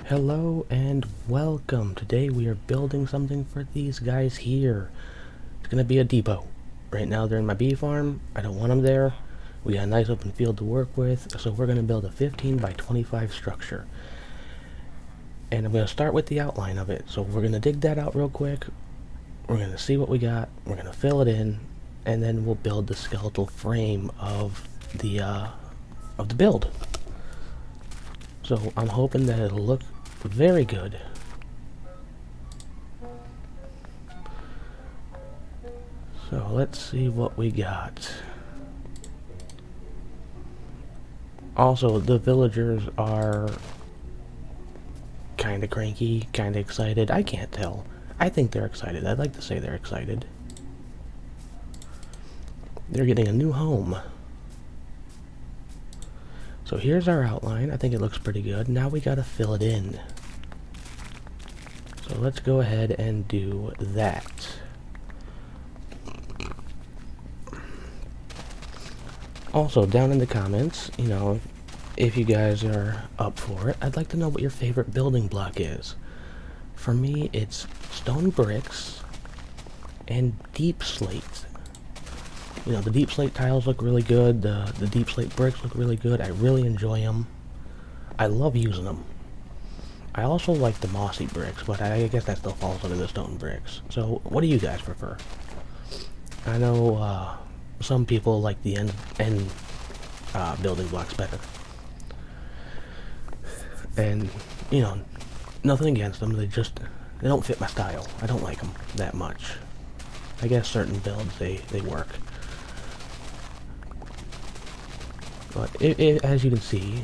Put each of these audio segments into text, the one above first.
Hello and welcome. Today we are building something for these guys here. It's gonna be a depot. Right now they're in my bee farm. I don't want them there. We got a nice open field to work with, so we're gonna build a 15 by 25 structure. And I'm gonna start with the outline of it. So we're gonna dig that out real quick. We're gonna see what we got. We're gonna fill it in, and then we'll build the skeletal frame of the build. So I'm hoping that it'll look very good. So let's see what we got. Also, the villagers are kind of cranky, kind of excited. I can't tell. I think they're excited. I'd like to say they're excited. They're getting a new home. So here's our outline. I think it looks pretty good. Now we gotta fill it in. So let's go ahead and do that. Also, down in the comments, if you guys are up for it, I'd like to know what your favorite building block is. For me, it's stone bricks and deep slate. The deep slate tiles look really good. The deep slate bricks look really good. I really enjoy them. I love using them. I also like the mossy bricks, but I guess that still falls under the stone bricks. So, what do you guys prefer? I know some people like the end building blocks better. And, nothing against them. They don't fit my style. I don't like them that much. I guess certain builds, they work. But as you can see,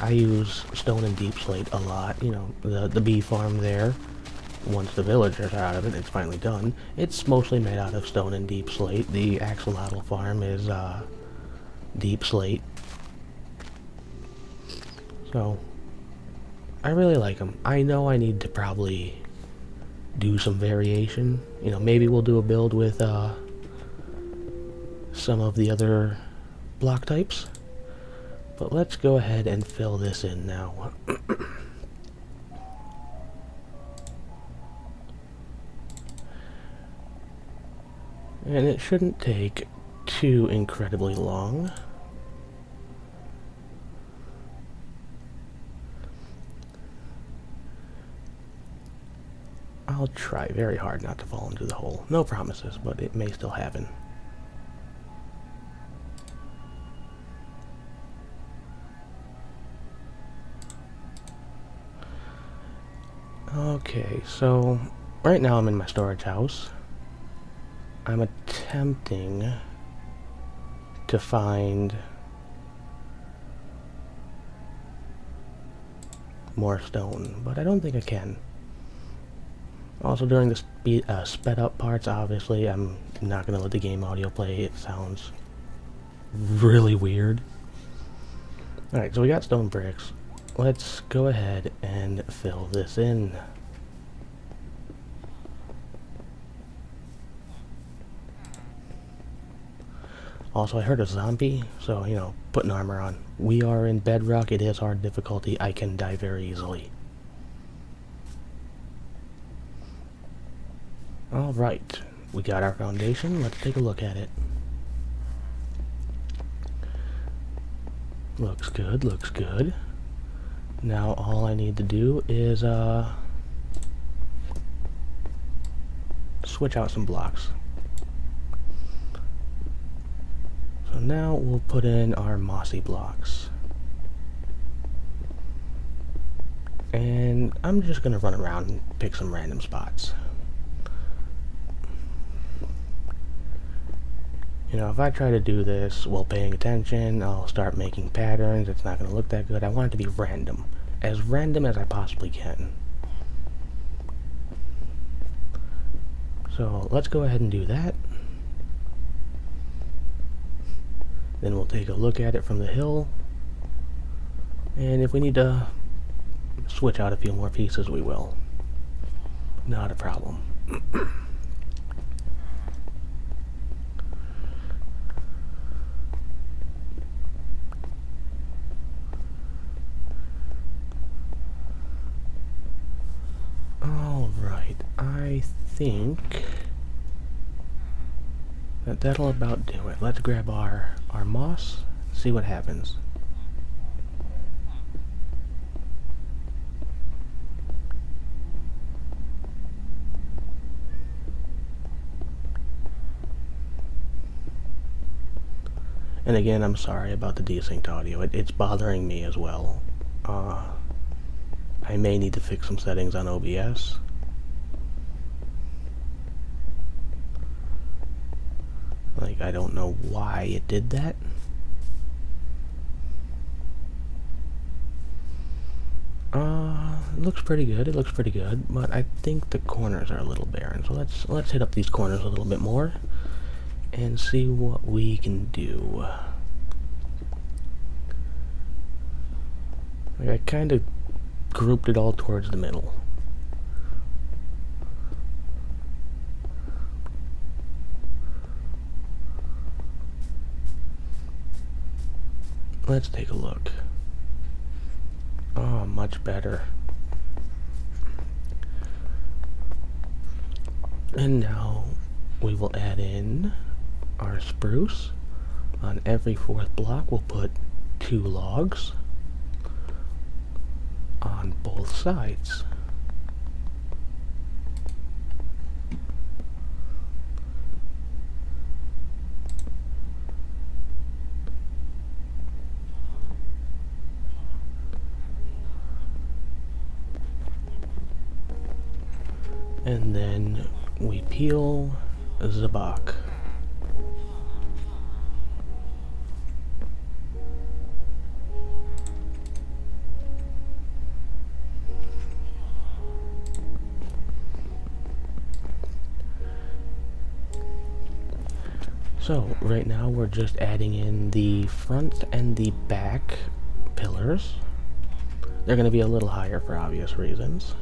I use stone and deep slate a lot. The bee farm there, once the villagers are out of it, it's finally done. It's mostly made out of stone and deep slate. The axolotl farm is deep slate. So, I really like them. I know I need to probably do some variation. Maybe we'll do a build with some of the other block types. But let's go ahead and fill this in now. And it shouldn't take too incredibly long. I'll try very hard not to fall into the hole. No promises, but it may still happen. Okay, so right now I'm in my storage house. I'm attempting to find more stone, but I don't think I can. Also, during the sped up parts, obviously, I'm not going to let the game audio play. It sounds really weird. Alright, so we got stone bricks. Let's go ahead and fill this in. Also, I heard a zombie, so, putting armor on. We are in Bedrock. It is hard difficulty. I can die very easily. Alright, we got our foundation. Let's take a look at it. Looks good, looks good. Now all I need to do is switch out some blocks. So now we'll put in our mossy blocks. And I'm just gonna run around and pick some random spots. If I try to do this while paying attention, I'll start making patterns. It's not going to look that good. I want it to be random. As random as I possibly can. So let's go ahead and do that. Then we'll take a look at it from the hill. And if we need to switch out a few more pieces, we will. Not a problem. I think that'll about do it. Let's grab our moss, see what happens. And again, I'm sorry about the desynced audio. It's bothering me as well. I may need to fix some settings on OBS. Like, I don't know why it did that. It looks pretty good. It looks pretty good, but I think the corners are a little barren. So let's hit up these corners a little bit more and see what we can do. Like, I kind of grouped it all towards the middle. Let's take a look. Oh, much better. And now we will add in our spruce. On every fourth block we'll put 2 logs on both sides. And then we peel the bark. So right now we're just adding in the front and the back pillars. They're going to be a little higher for obvious reasons.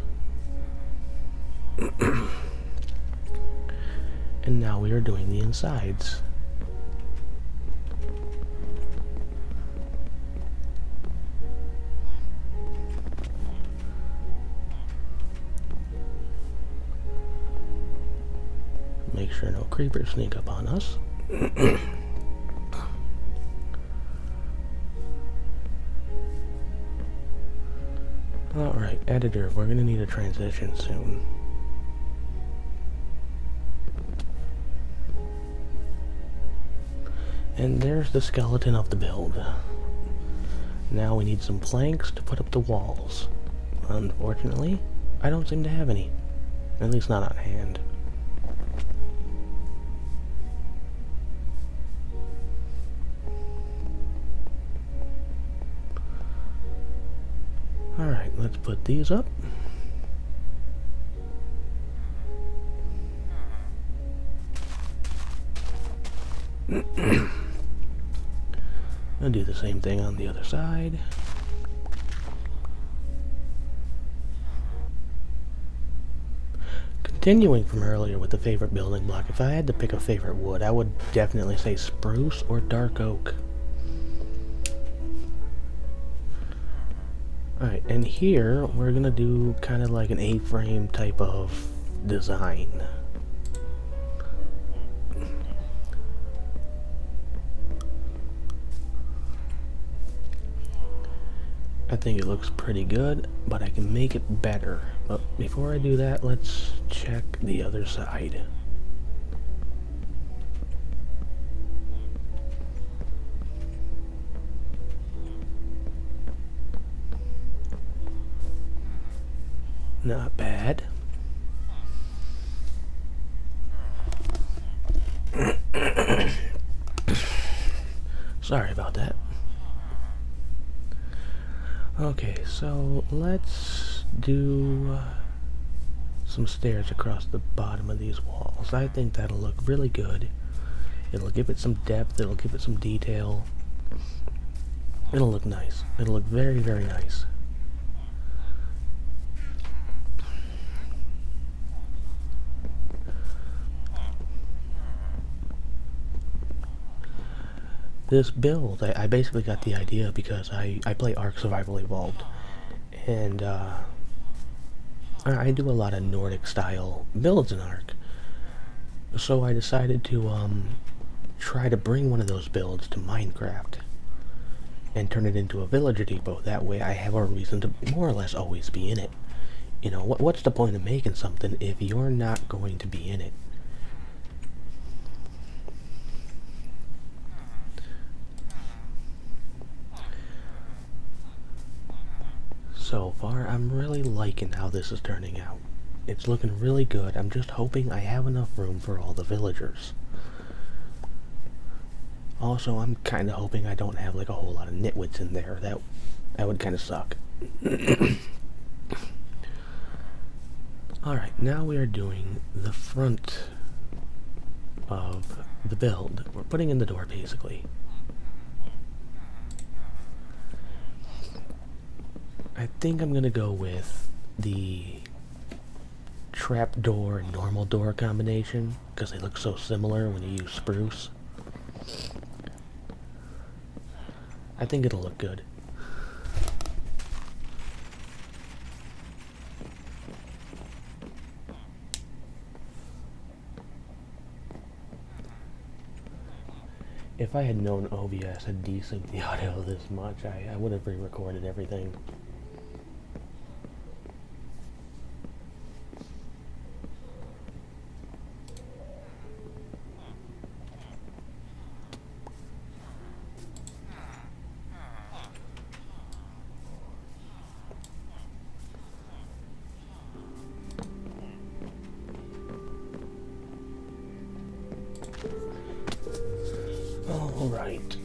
And now we are doing the insides. Make sure no creepers sneak up on us. Alright, editor, we're gonna need a transition soon. And there's the skeleton of the build. Now we need some planks to put up the walls. Unfortunately, I don't seem to have any. At least not on hand. Alright, let's put these up. I'll do the same thing on the other side. Continuing from earlier with the favorite building block, if I had to pick a favorite wood, I would definitely say spruce or dark oak. Alright, and here we're gonna do kind of like an A-frame type of design. I think it looks pretty good, but I can make it better. But before I do that, let's check the other side. Not bad. Sorry about that. Okay, so let's do some stairs across the bottom of these walls. I think that'll look really good. It'll give it some depth, it'll give it some detail. It'll look nice. It'll look very, very nice. This build, I basically got the idea because I play Ark Survival Evolved, and I do a lot of Nordic style builds in Ark. So I decided to try to bring one of those builds to Minecraft and turn it into a villager depot. That way I have a reason to more or less always be in it. You know, what's the point of making something if you're not going to be in it? So far, I'm really liking how this is turning out. It's looking really good. I'm just hoping I have enough room for all the villagers. Also, I'm kind of hoping I don't have like a whole lot of nitwits in there. That would kind of suck. Alright, now we are doing the front of the build. We're putting in the door, basically. I think I'm gonna go with the trapdoor and normal door combination, because they look so similar when you use spruce. I think it'll look good. If I had known OBS had desynced the audio this much, I would have re-recorded everything. All right.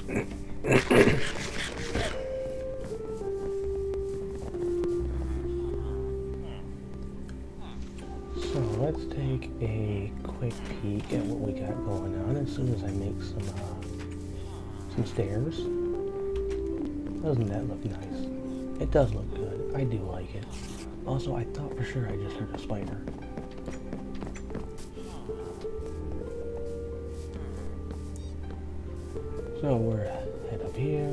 So let's take a quick peek at what we got going on as soon as I make some stairs. Doesn't that look nice? It does look good. I do like it. Also, I thought for sure I just heard a spider. So we're head up here,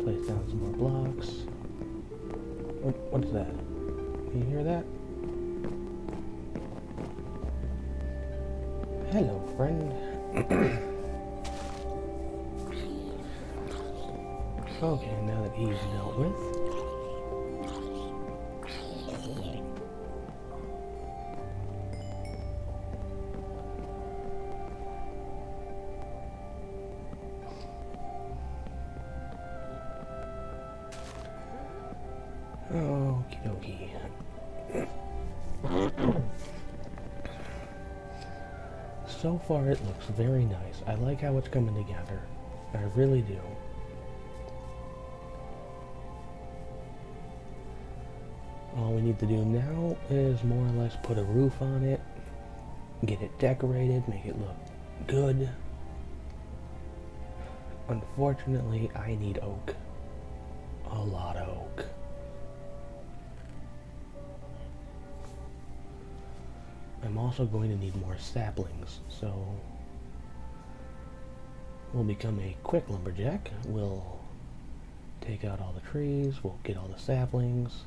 place down some more blocks. What is that? Can you hear that? Hello, friend. Okay, now that he's dealt with. Okie dokie. So far it looks very nice. I like how it's coming together. I really do. All we need to do now is more or less put a roof on it, get it decorated, make it look good. Unfortunately, I need oak. A lot of oak. I'm also going to need more saplings, so we'll become a quick lumberjack. We'll take out all the trees, we'll get all the saplings.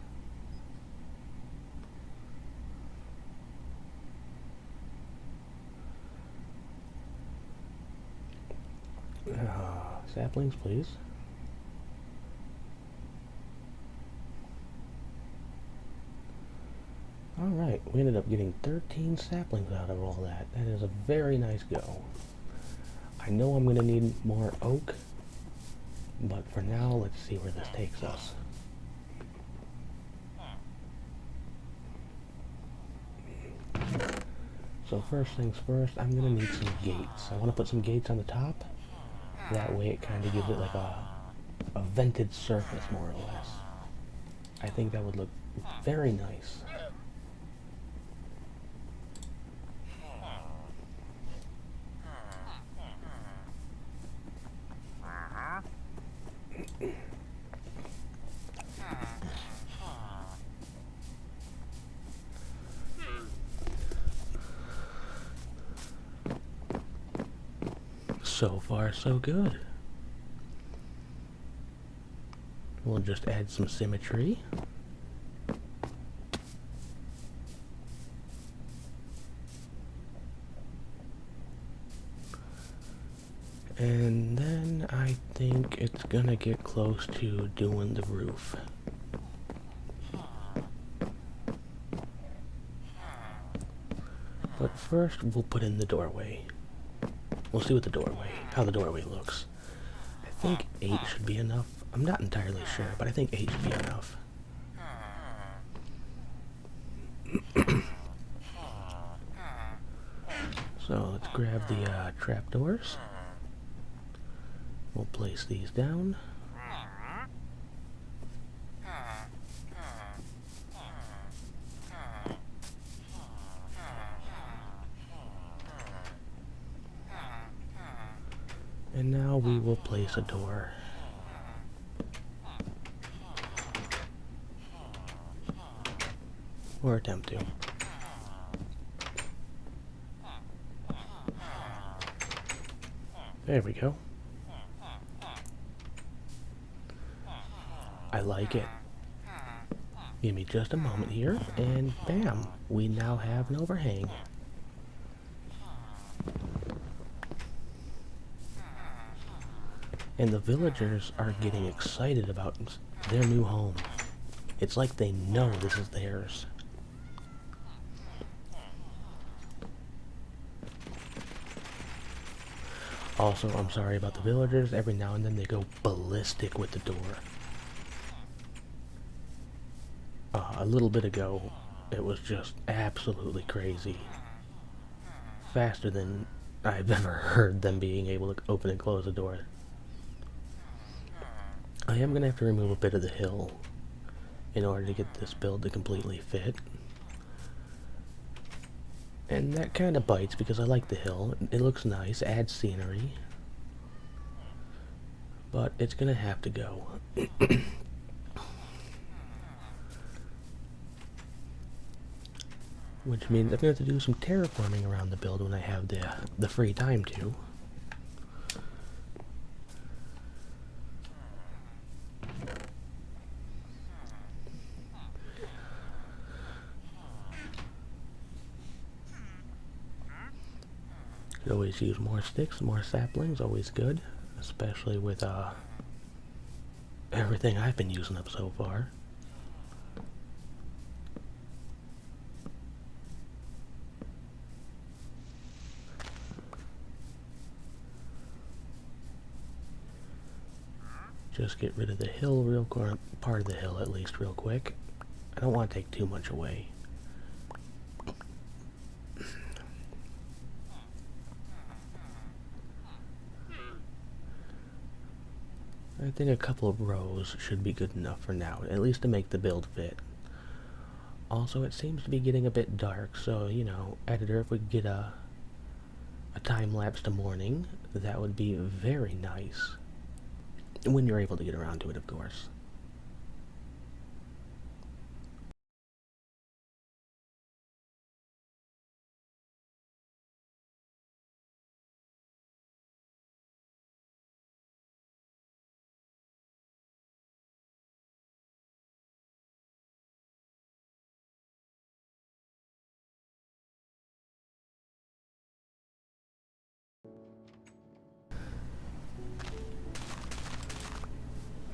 Saplings, please. Alright, we ended up getting 13 saplings out of all that. That is a very nice go. I know I'm going to need more oak, but for now, let's see where this takes us. So first things first, I'm going to need some gates. I want to put some gates on the top. That way it kind of gives it like a vented surface, more or less. I think that would look very nice. So far, so good. We'll just add some symmetry. And then I think it's gonna get close to doing the roof. But first, we'll put in the doorway. We'll see how the doorway looks. I think 8 should be enough. I'm not entirely sure, but I think 8 should be enough. So let's grab the trapdoors. We'll place these down. And now we will place a door. Or attempt to. There we go. I like it. Give me just a moment here, and bam, we now have an overhang. And the villagers are getting excited about their new home. It's like they know this is theirs. Also, I'm sorry about the villagers. Every now and then they go ballistic with the door. A little bit ago, it was just absolutely crazy. Faster than I've ever heard them being able to open and close a door. I am going to have to remove a bit of the hill in order to get this build to completely fit. And that kind of bites because I like the hill. It looks nice, adds scenery. But it's going to have to go. Which means I'm going to have to do some terraforming around the build when I have the free time to. Could always use more sticks, more saplings, always good. Especially with everything I've been using up so far. Just get rid of the hill part of the hill at least real quick. I don't want to take too much away. I think a couple of rows should be good enough for now, at least to make the build fit. Also, it seems to be getting a bit dark, so, you know, editor, if we could get a time lapse to morning, that would be very nice. When you're able to get around to it, of course.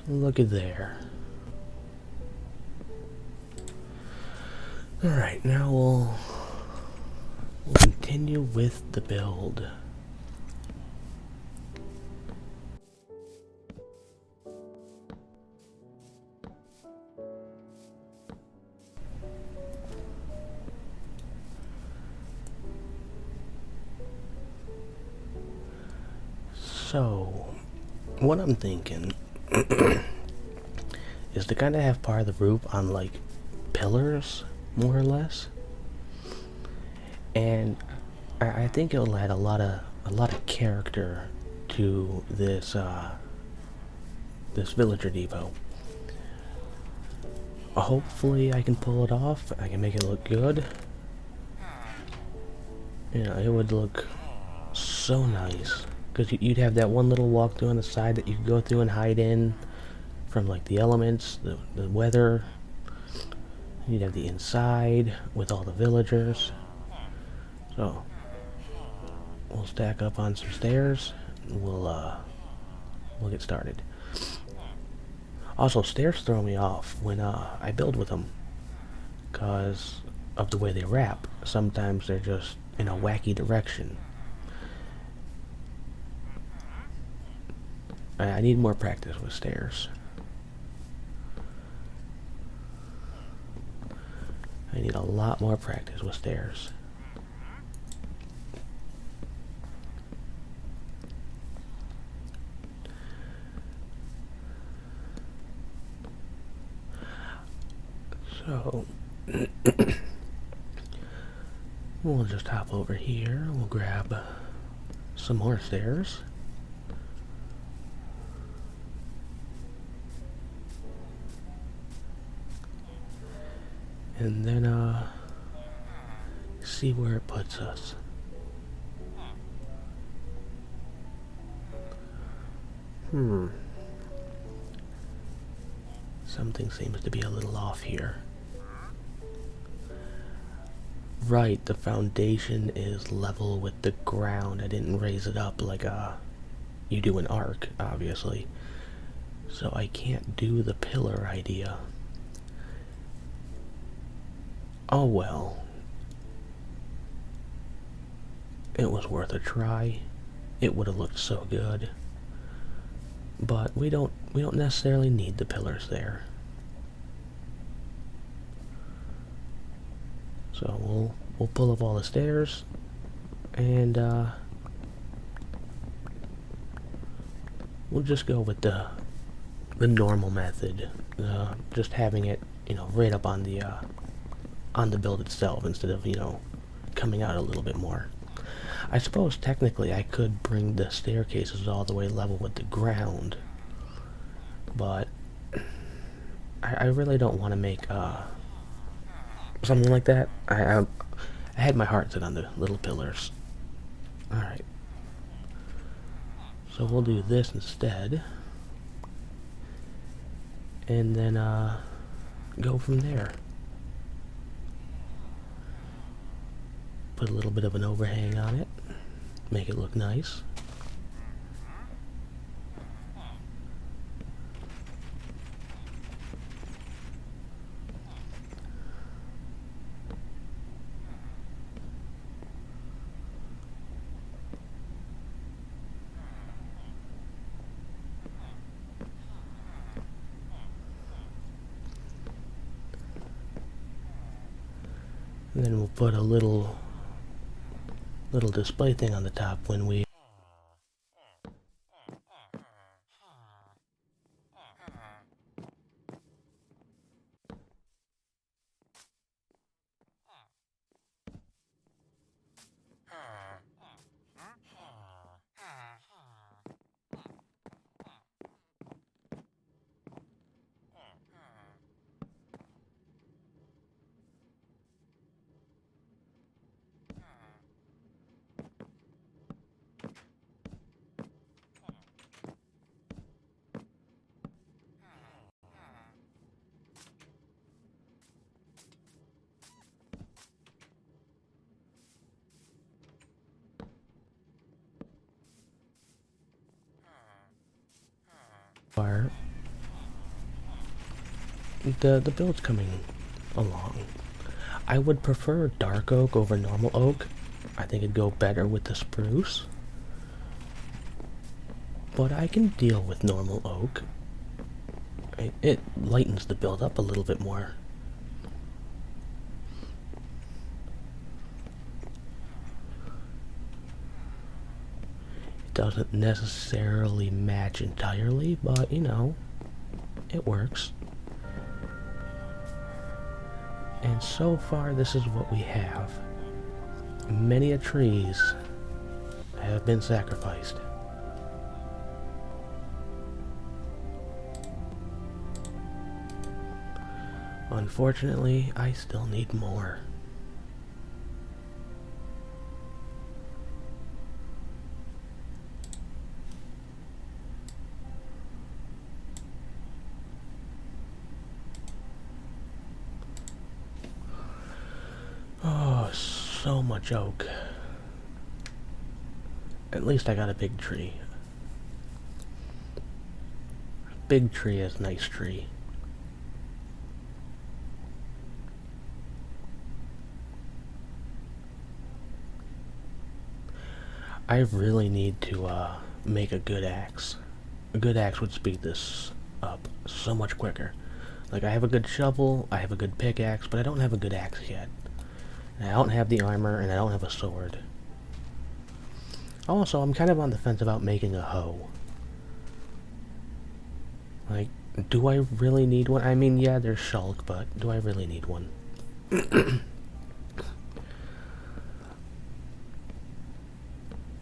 Look at there. Alright, now we'll continue with the build. So, what I'm thinking is to kind of have part of the roof on like pillars, more or less. And I think it'll add a lot of character to this this villager depot. Hopefully I can pull it off. I can make it look good. You know, it would look so nice. Because you'd have that one little walk-through on the side that you could go through and hide in from like the elements, the weather. You'd have the inside with all the villagers. So we'll stack up on some stairs. we'll get started. Also, stairs throw me off when I build with them, cause of the way they wrap. Sometimes they're just in a wacky direction. I need more practice with stairs. I need a lot more practice with stairs. So, we'll just hop over here. We'll grab some more stairs. And then, see where it puts us. Something seems to be a little off here. Right, the foundation is level with the ground. I didn't raise it up like you do an arc, obviously. So I can't do the pillar idea. Oh well. It was worth a try. It would have looked so good. But we don't necessarily need the pillars there. So we'll pull up all the stairs and we'll just go with the normal method. Just having it, right up on the build itself instead of, coming out a little bit more. I suppose technically I could bring the staircases all the way level with the ground, but I really don't want to make something like that. I had my heart set on the little pillars. Alright. So we'll do this instead. And then go from there. Put a little bit of an overhang on it. Make it look nice. And then we'll put a little display thing on the top when we fire. The build's coming along. I would prefer dark oak over normal oak. I think it'd go better with the spruce. But I can deal with normal oak. It lightens the build up a little bit more. It doesn't necessarily match entirely, but it works. And so far, this is what we have. Many trees have been sacrificed. Unfortunately, I still need more. Oh, so much oak. At least I got a big tree. big tree is nice tree. I really need to make a good axe. A good axe would speed this up so much quicker. Like, I have a good shovel, I have a good pickaxe, but I don't have a good axe yet. And I don't have the armor, and I don't have a sword. Also, I'm kind of on the fence about making a hoe. Like, do I really need one? I mean, yeah, there's shulk, but do I really need one?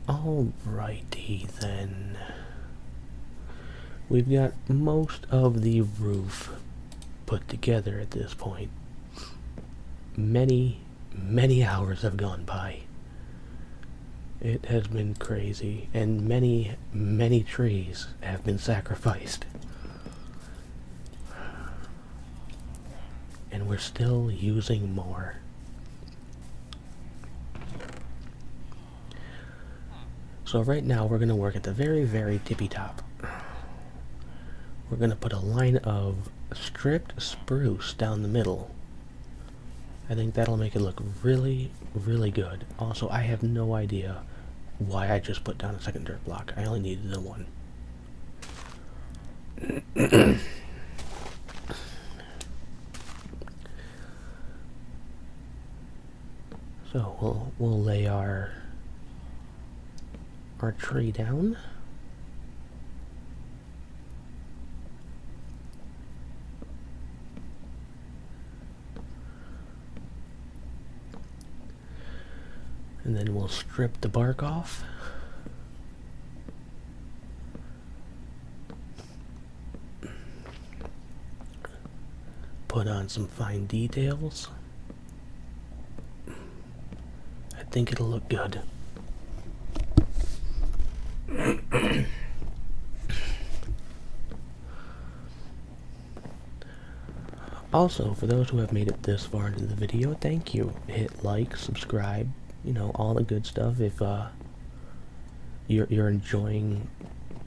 Alrighty then. We've got most of the roof put together at this point. Many hours have gone by. It has been crazy, and many trees have been sacrificed. And we're still using more. So right now we're going to work at the very tippy top. We're going to put a line of stripped spruce down the middle. I think that'll make it look really good. Also, I have no idea why I just put down a second dirt block. I only needed the one. So we'll lay our tree down. And then we'll strip the bark off. Put on some fine details. I think it'll look good. Also, for those who have made it this far into the video, thank you. Hit like, subscribe, you know, all the good stuff. If you're enjoying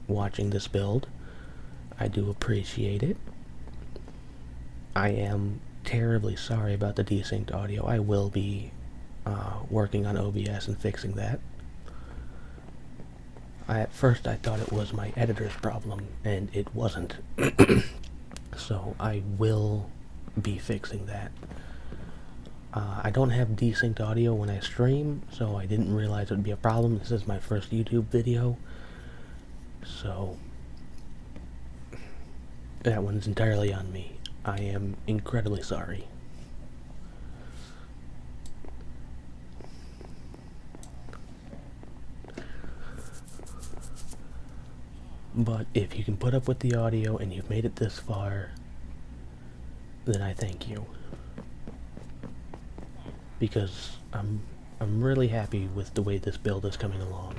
watching this build, I do appreciate it. I am terribly sorry about the desynced audio. I will be working on OBS and fixing that. At first I thought it was my editor's problem, and it wasn't. So I will be fixing that. I don't have desynced audio when I stream, so I didn't realize it would be a problem. This is my first YouTube video, so that one's entirely on me. I am incredibly sorry. But if you can put up with the audio and you've made it this far, then I thank you. Because I'm really happy with the way this build is coming along.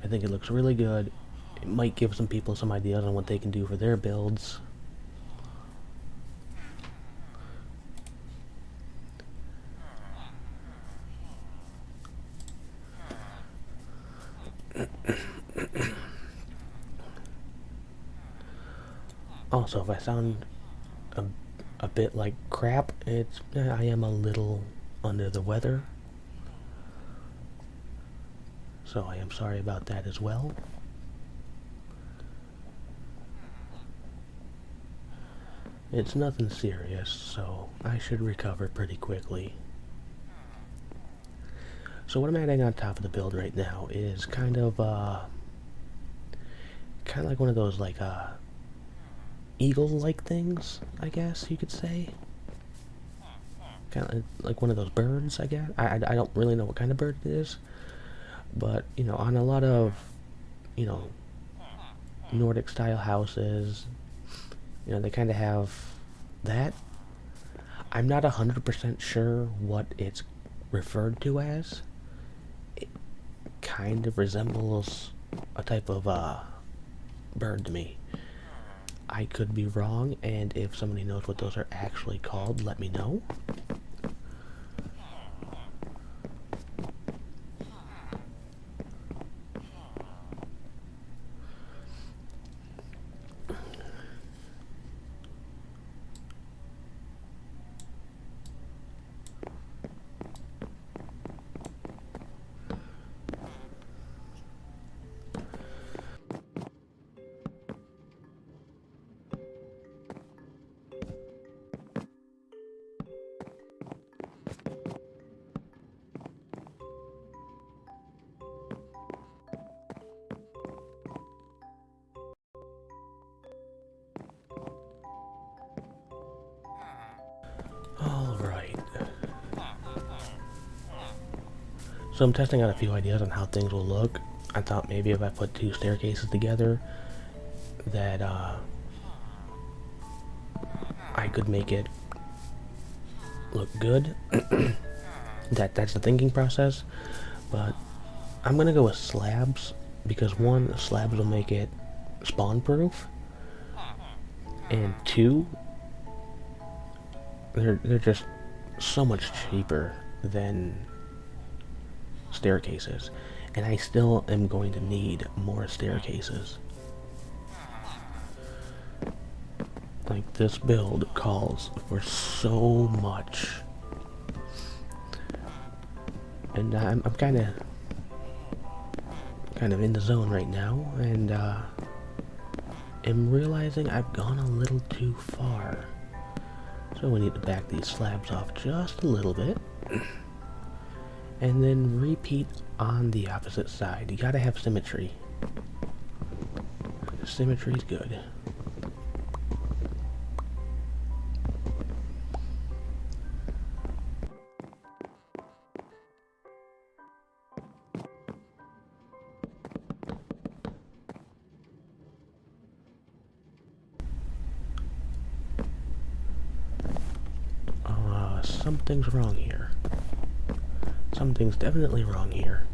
I think it looks really good. It might give some people some ideas on what they can do for their builds. Also, if I sound a bit like crap, I am a little under the weather. So I am sorry about that as well. It's nothing serious, so I should recover pretty quickly. So what I'm adding on top of the build right now is kind of like one of those like eagle-like things, I guess you could say. Kind of like one of those birds, I guess. I don't really know what kind of bird it is, but you know, on a lot of, you know, Nordic style houses, you know, they kind of have that. I'm not 100% sure what it's referred to as. It kind of resembles a type of bird to me. I could be wrong, and if somebody knows what those are actually called, let me know. So I'm testing out a few ideas on how things will look. I thought maybe if I put two staircases together that I could make it look good. That's the thinking process. But I'm gonna go with slabs because one, slabs will make it spawn proof, and two, they're just so much cheaper than staircases, and I still am going to need more staircases. Like, this build calls for so much, and I'm kind of in the zone right now, and am realizing I've gone a little too far. So we need to back these slabs off just a little bit. And then repeat on the opposite side. You gotta have symmetry. Symmetry's good. Something's wrong here. Something's definitely wrong here.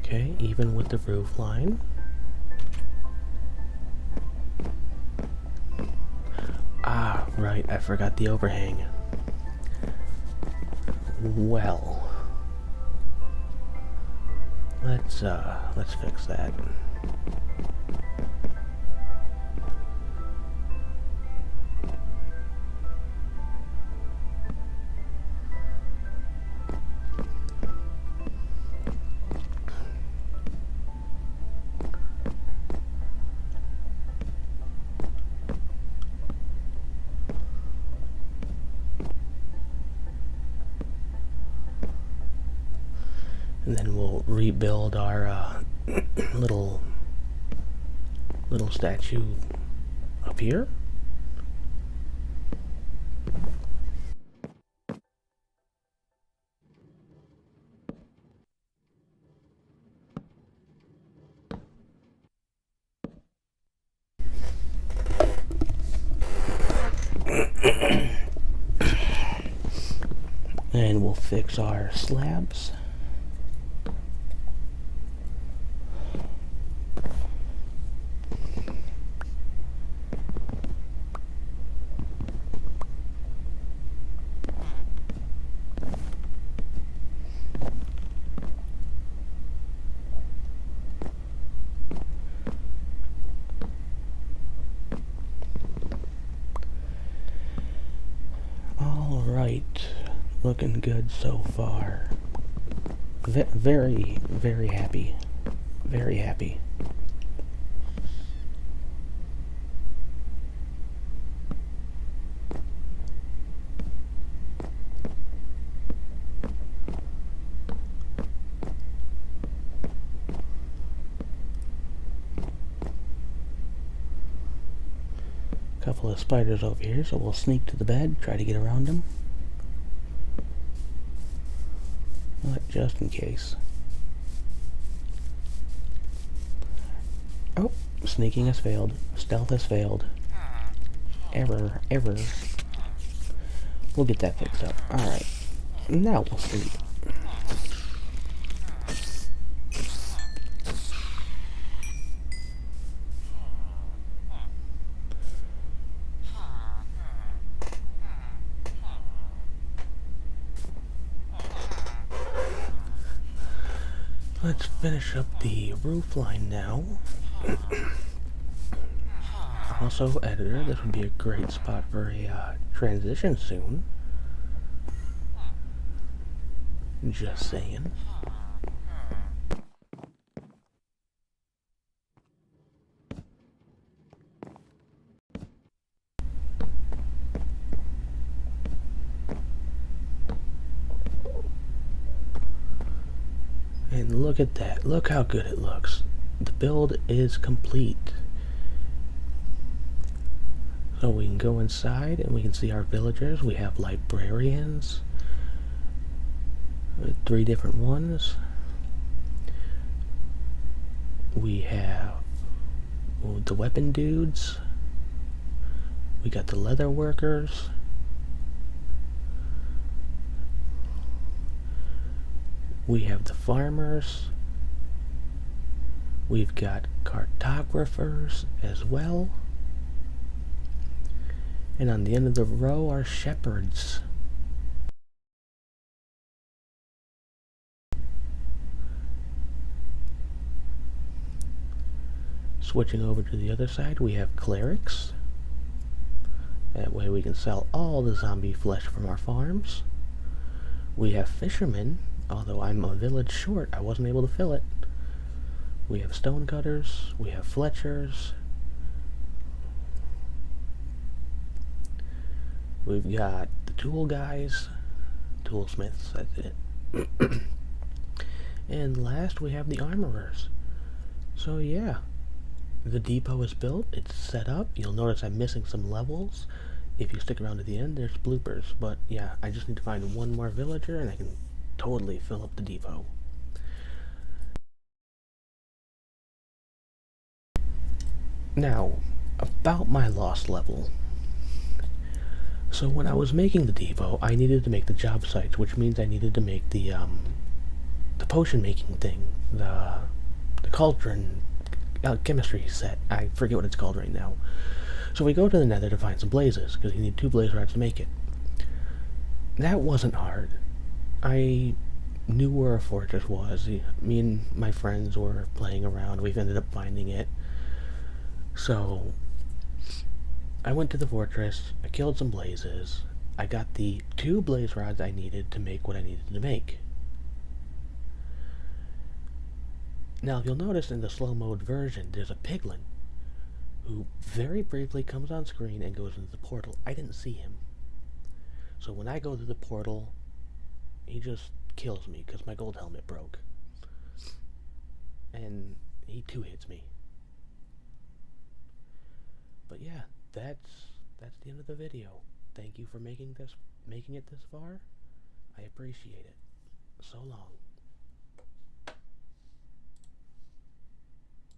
Okay, even with the roof line. Ah, right, I forgot the overhang. Well, let's fix that. And then we'll rebuild our little statue up here. And we'll fix our slabs. Looking good so far. Very, very happy. Very happy. Couple of spiders over here, so we'll sneak to the bed, try to get around them. Just in case. Oh, sneaking has failed. Stealth has failed. Error. We'll get that fixed up. Alright. Now we'll sleep. Let's finish up the roof line now. Also, editor, this would be a great spot for a transition soon. Just saying. And look at that. Look how good it looks. the build is complete. So we can go inside and we can see our villagers. We have librarians, 3 different ones. We have the weapon dudes. We got the leather workers. We have the farmers. We've got cartographers as well. And on the end of the row are shepherds. Switching over to the other side, we have clerics. That way we can sell all the zombie flesh from our farms. We have fishermen, although I'm a village short, I wasn't able to fill it. We have stonecutters, we have fletchers. We've got the tool guys, toolsmiths, that's it. And last we have the armorers. So yeah, the depot is built, it's set up. You'll notice I'm missing some levels. If you stick around to the end, there's bloopers. But yeah, I just need to find one more villager and I can totally fill up the depot. Now, about my lost level. So when I was making the depot, I needed to make the job sites, which means I needed to make the potion making thing, the cauldron chemistry set. I forget what it's called right now. So we go to the nether to find some blazes, because you need 2 blaze rods to make it. That wasn't hard. I knew where a fortress was. Me and my friends were playing around. We've ended up finding it. So I went to the fortress, I killed some blazes, I got the 2 blaze rods I needed to make what I needed to make. Now, if you'll notice in the slow mode version, there's a piglin who very briefly comes on screen and goes into the portal. I didn't see him. So when I go to the portal, he just kills me because my gold helmet broke. And he 2-hits me. But yeah, that's the end of the video. Thank you for making it this far. I appreciate it. So long.